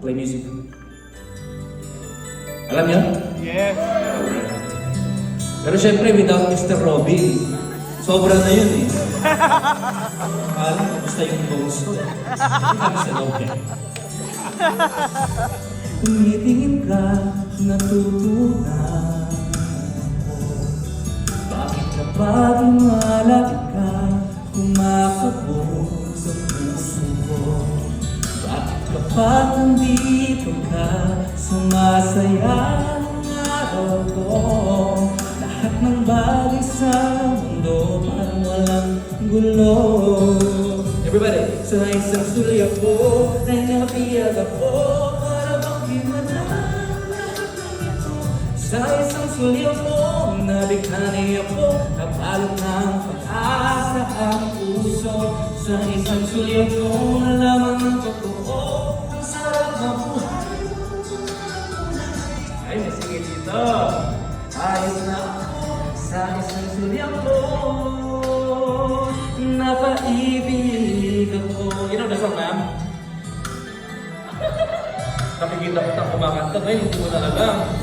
Play music. Alam niyo? Yes. Pero syempre, without Mr. Robin, sobra na yun eh. Alam, kamusta yung bones ko? Hindi sa loob eh. Tumitingin ka, natutunan ko. Bakit kapag lumalapit ka, kumakabog sa puso ko? Bakit kapag nandito ka, sumasaya ang araw ko? Lahat ng bagay sa mundo parang walang gulo. Everybody! Sa isang sulya ko, ay napiyag ako, para bang himalang lahat ng ito. Sa isang sulya ko, nabighani ako, kapalot ng pag-asa ang puso. Sa isang sulya ko, nalaman ng totoo, ang sarap na buhay. Ay, may sige dito. Ayos na ako sa isang sulya ko, napaibig ako. You know the song, ma'am? Nakikita ko na kumakanta ngayon, hindi mo na alam.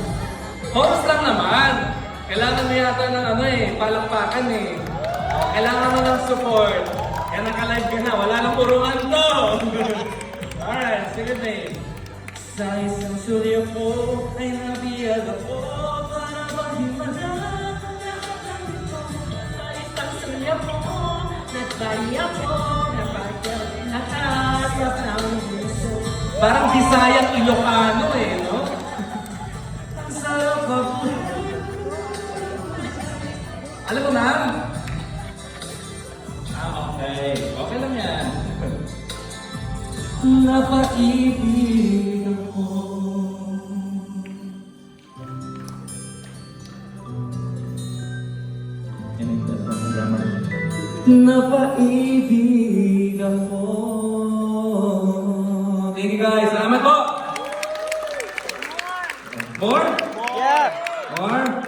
Chorus lang naman. Kailangan mo yata ng palakpakan eh. Kailangan mo ng support. Kaya naka-live ka na, wala lang purungan to. Alright, sige babe. Sa isang sulyo ko ay nabiyag ako, para bang himalang lahat ng ito. Sa isang sulyo ko, nagbali ako, nakasap ng puso. Parang Bisayang Ilocano eh, no? Ang sarap ba po? Alam mo na? Okay. Okay lang yan. Napaibig ako. Napaibig ako. Thank you guys. Salamat po. More? Yeah. More?